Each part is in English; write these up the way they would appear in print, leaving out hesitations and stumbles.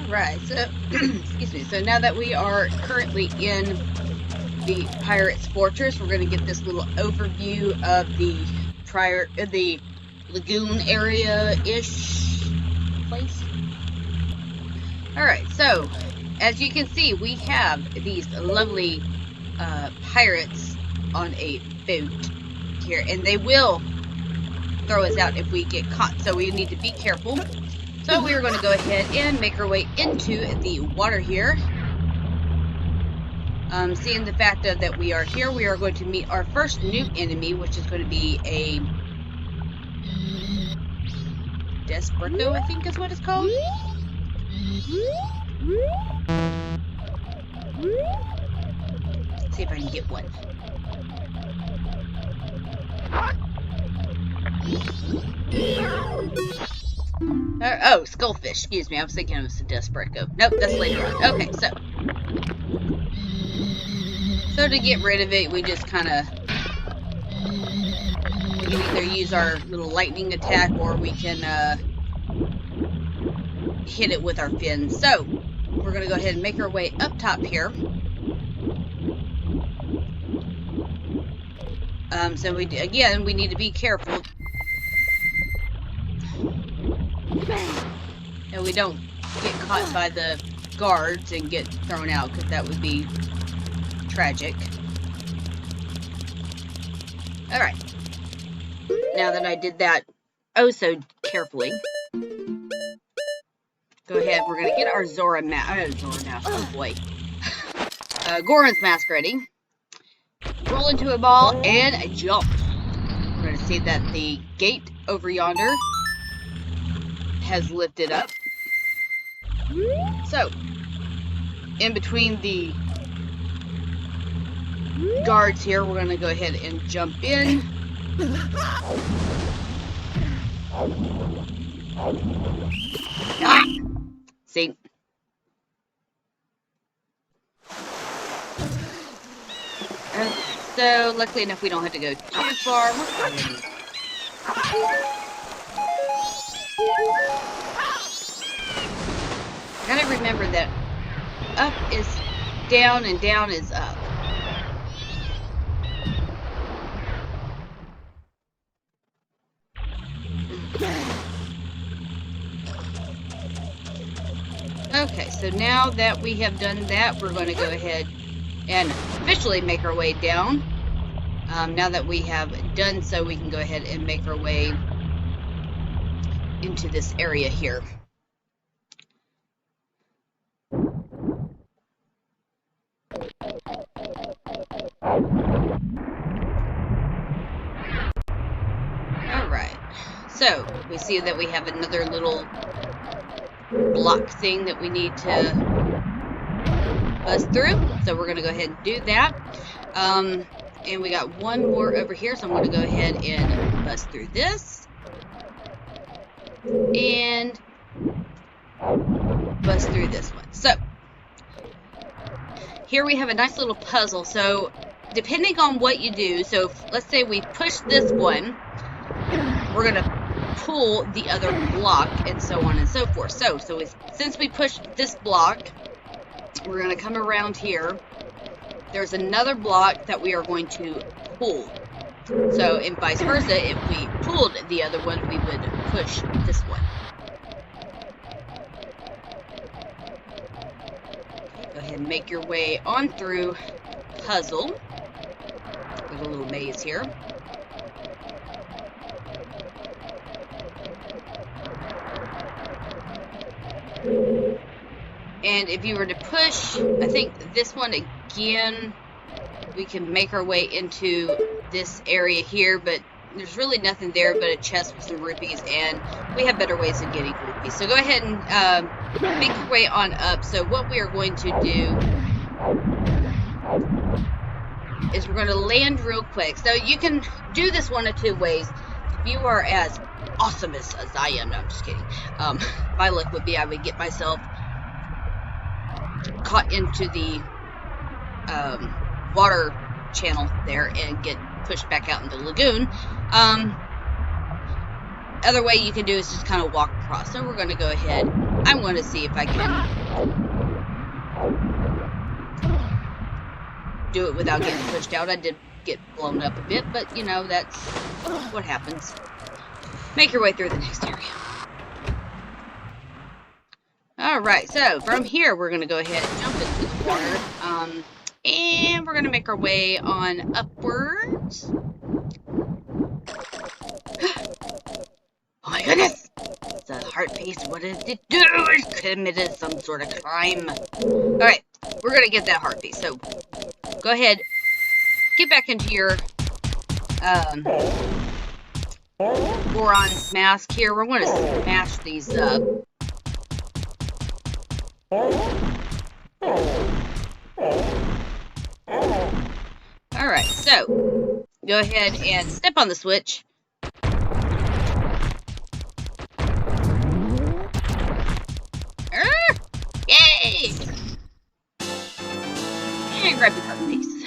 Alright, so, excuse me, so now that we are currently in the Pirate's Fortress, we're going to get this little overview of the lagoon area-ish place. Alright, so, as you can see, we have these lovely pirates on a boat here, and they will throw us out if we get caught, so we need to be careful. So we are going to go ahead and make our way into the water here. Seeing the fact that we are here, we are going to meet our first new enemy, which is going to be a Desperado, I think is what it's called. Let's see if I can get one. Oh, skullfish, excuse me, I was thinking it was a Desperado. Nope, that's later on. Okay, so to get rid of it, we just kind of, we can either use our little lightning attack, or we can hit it with our fins. So, we're going to go ahead and make our way up top here. So we need to be careful. And we don't get caught by the guards and get thrown out, because that would be tragic. Alright. Now that I did that oh so carefully, go ahead, we're going to get our Zora mask, oh boy. Goron's mask ready. Roll into a ball and jump. We're going to see that the gate over yonder has lifted up. So, in between the guards here, we're going to go ahead and jump in. Ah! See? So, luckily enough, we don't have to go too far. Gotta remember that up is down and down is up. Okay, so now that we have done that, we're going to go ahead and officially make our way down. Now that we have done so, we can go ahead and make our way into this area here. Alright, so we see that we have another little block thing that we need to bust through, so we're going to go ahead and do that. And we got one more over here, so I'm going to go ahead and bust through this. And bust through this one. So, here we have a nice little puzzle. So, depending on what you do, so let's say we push this one, we're going to pull the other block, and so on and so forth. So since we pushed this block, we're going to come around here. There's another block that we are going to pull. So, and vice versa, if we pulled the other one, we would push this one. Go ahead and make your way on through puzzle. There's a little maze here. And if you were to push, I think this one again, we can make our way into this area here, but there's really nothing there but a chest with some rupees, and we have better ways of getting rupees. So go ahead and make your way on up. So what we are going to do is we're going to land real quick. So you can do this one of two ways. If you are as awesome as I am, no, I'm just kidding. My luck would be I would get myself caught into the water channel there and get pushed back out in the lagoon. Other way you can do is just kind of walk across. So we're going to go ahead I'm going to see if I can do it without getting pushed out. I did get blown up a bit, but you know, that's what happens. Make your way through the next area. Alright, so from here we're going to go ahead and jump into the water. And we're going to make our way on upwards. Oh my goodness! The heart piece, what did it do? It committed some sort of crime. Alright, we're going to get that heart piece. So, go ahead, get back into your boron mask here. We're going to smash these up. Alright, so go ahead and step on the switch. Yay! And grab your heart piece.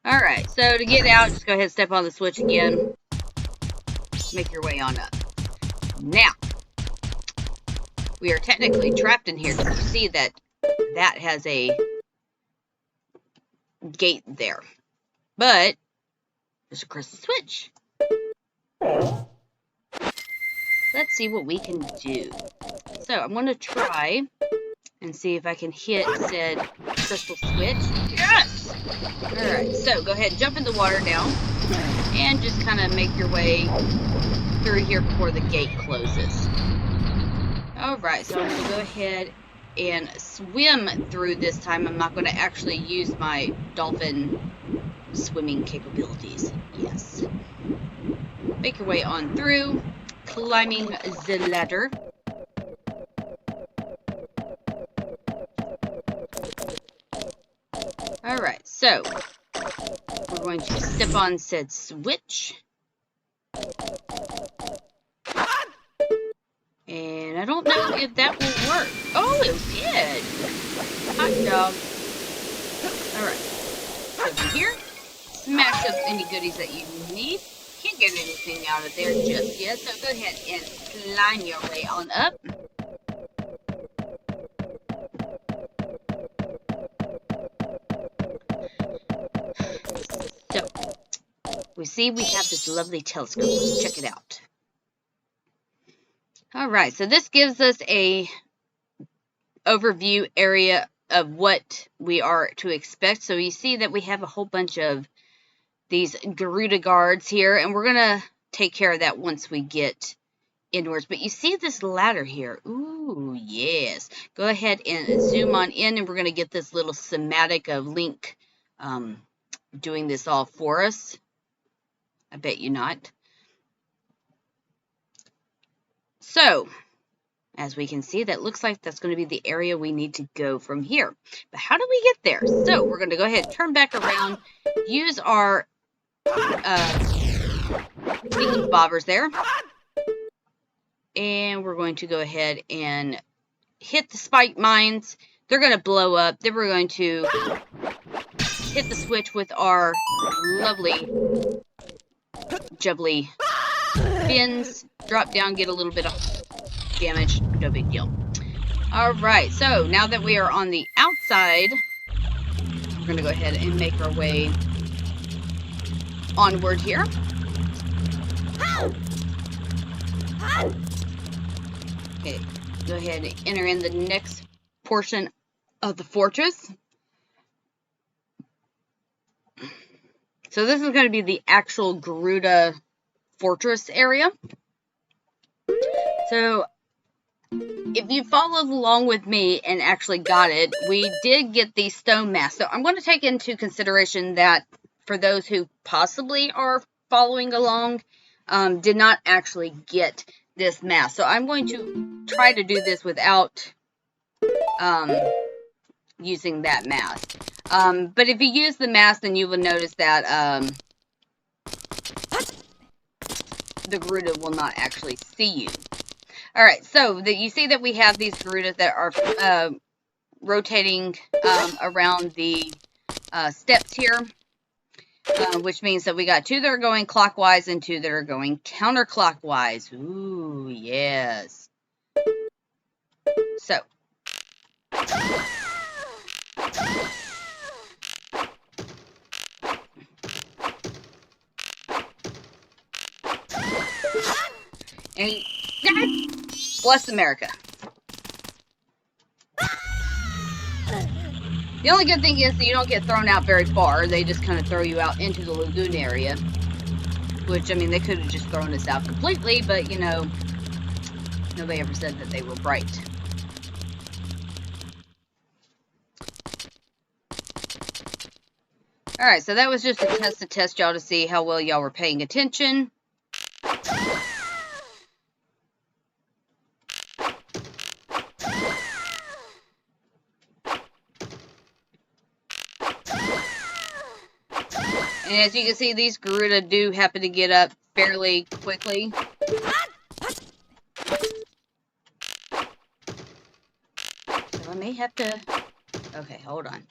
Alright, so to get out, just go ahead and step on the switch again. Make your way on up. Now, we are technically trapped in here. You see that that has a gate there. But, there's a crystal switch. Let's see what we can do. So, I'm going to try and see if I can hit said crystal switch. Yes! Alright, so go ahead and jump in the water now. And just kind of make your way through here before the gate closes. Alright, so I'm going to go ahead and swim through this time. I'm not going to actually use my dolphin swimming capabilities. Yes. Make your way on through, climbing the ladder. Alright, so we're going to step on said switch. And I don't know if that will work. Oh, it did! Hot dog. Alright. So from here, smash up any goodies that you need. Can't get anything out of there just yet, so go ahead and climb your way on up. So, we see we have this lovely telescope. Let's check it out. Alright, so this gives us a overview area of what we are to expect. So you see that we have a whole bunch of these Gerudo guards here, and we're going to take care of that once we get inwards. But you see this ladder here. Ooh, yes. Go ahead and zoom on in, and we're going to get this little schematic of Link doing this all for us. I bet you not. So, as we can see, that looks like that's going to be the area we need to go from here. But how do we get there? So, we're going to go ahead, turn back around, use our bobbers there. And we're going to go ahead and hit the spike mines. They're going to blow up. Then we're going to hit the switch with our lovely jubbly fins. Drop down, get a little bit of damage. No big deal. Alright, so now that we are on the outside, we're going to go ahead and make our way onward here. Okay, go ahead and enter in the next portion of the fortress. So this is going to be the actual Gerudo fortress area. So if you followed along with me and actually got it, we did get the stone mask. So I'm going to take into consideration that for those who possibly are following along, did not actually get this mask. So I'm going to try to do this without using that mask. But if you use the mask, then you will notice that the Gerudo will not actually see you. Alright, so you see that we have these Gerudo that are rotating around the steps here. Which means that we got 2 that are going clockwise and 2 that are going counterclockwise. Ooh, yes. So. And God bless America. The only good thing is that you don't get thrown out very far. They just kind of throw you out into the lagoon area. Which, I mean, they could have just thrown us out completely, but, you know, nobody ever said that they were bright. Alright, so that was just a test to test y'all to see how well y'all were paying attention. And as you can see, these Gerudo do happen to get up fairly quickly. So I may have to... Okay, hold on.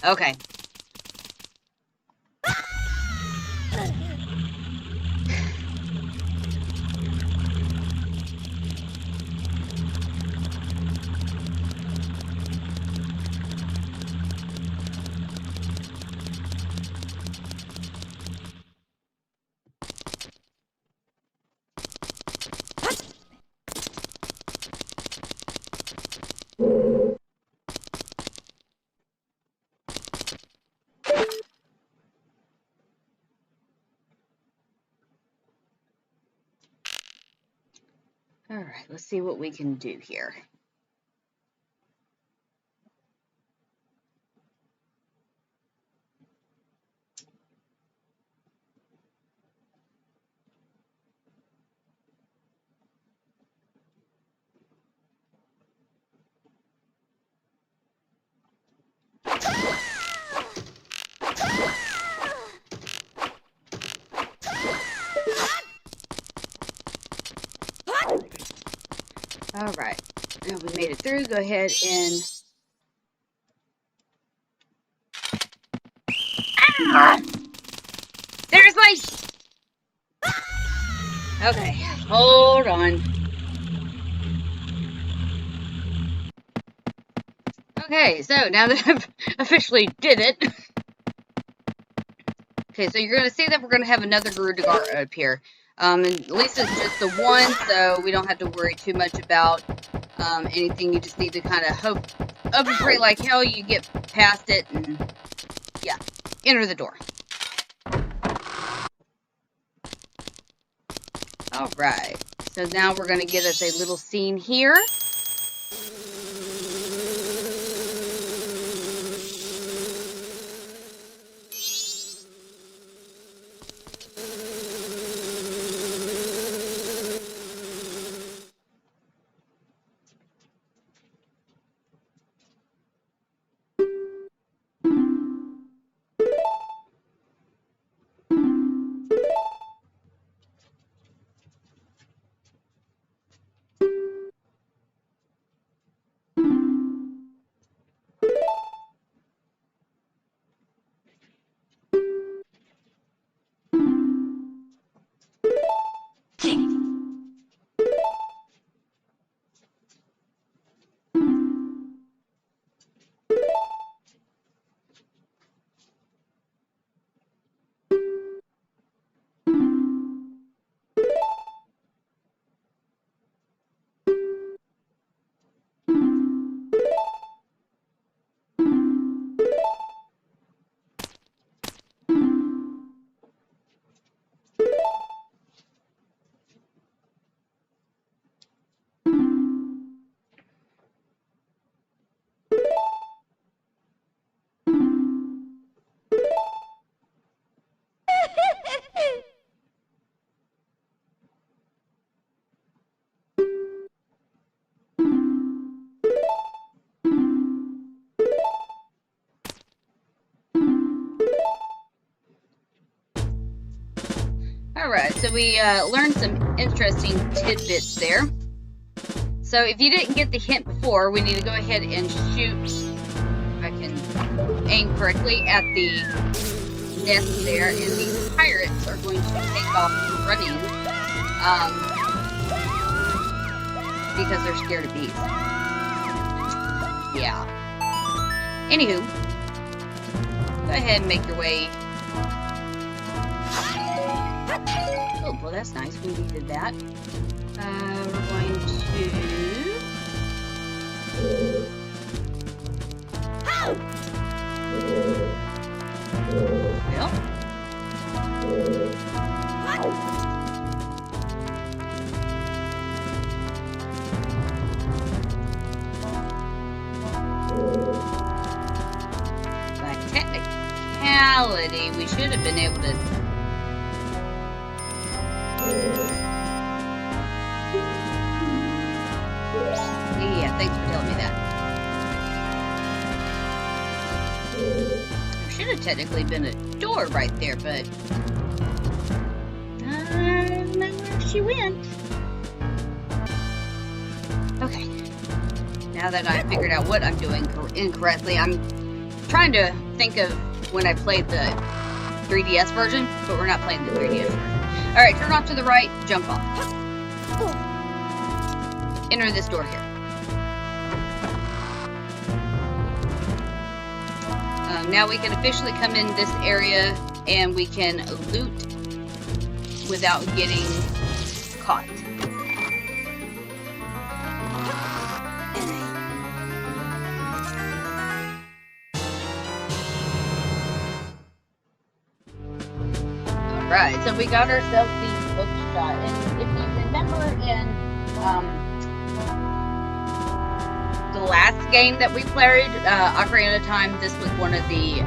Okay. Alright, let's see what we can do here. Alright, now we made it through. Go ahead and... Ah! Seriously? Okay, hold on. Okay, so now that I've officially did it... Okay, so you're going to see that we're going to have another Gerudo up here. And at least it's just the one, so we don't have to worry too much about anything. You just need to kind of hope and pray like hell you get past it and, yeah, enter the door. Alright, so now we're going to get us a little scene here. Alright, so we learned some interesting tidbits there. So if you didn't get the hint before, we need to go ahead and shoot, if I can aim correctly, at the nest there, and the pirates are going to take off running because they're scared of bees. Yeah. Anywho, go ahead and make your way. Oh, well, that's nice. We needed that. We're going to... Well. By technicality, we should have been able to... Yeah, thanks for telling me that. There should have technically been a door right there, but I don't know where she went. Okay. Now that I've figured out what I'm doing incorrectly, I'm trying to think of when I played the 3DS version, but we're not playing the 3DS version. Alright, turn off to the right, jump off. Enter this door here. Now we can officially come in this area and we can loot without getting caught. Alright, so we got ourselves the Hookshot, and if you remember in the last game that we played, Ocarina of Time, this was one of the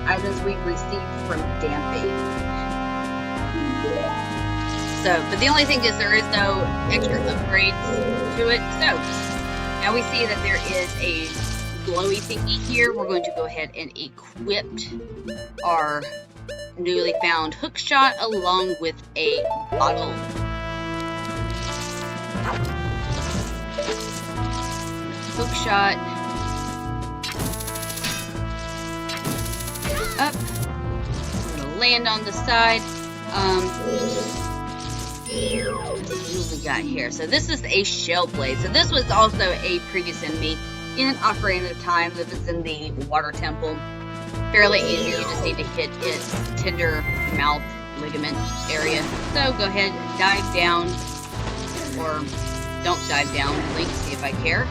items we received from Damping. So, but the only thing is there is no extra upgrades to it. So, now we see that there is a glowy thingy here. We're going to go ahead and equip our newly found Hookshot along with a bottle. Hookshot up. I'm gonna land on the side. What we got here? So this is a shell blade. So this was also a previous enemy in Ocarina of Time that was in the water temple. Fairly easy. You just need to hit its tender mouth ligament area. So go ahead, dive down, or don't dive down. Link, see if I care.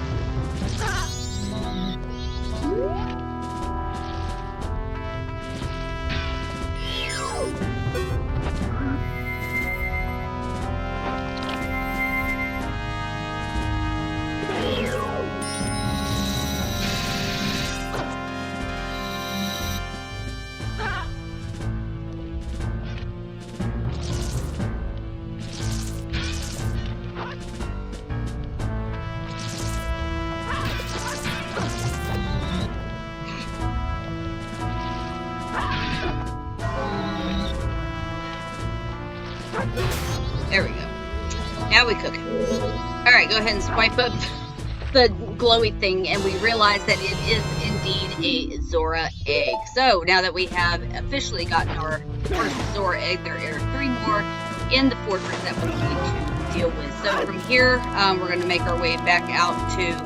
There we go. Now we cook. Alright, go ahead and swipe up the glowy thing, and we realize that it is indeed a Zora egg. So, now that we have officially gotten our first Zora egg, there are 3 more in the fortress that we need to deal with. So, from here, we're going to make our way back out to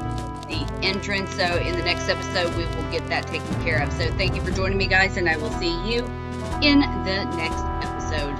the entrance. So, in the next episode, we will get that taken care of. So, thank you for joining me, guys, and I will see you in the next episode.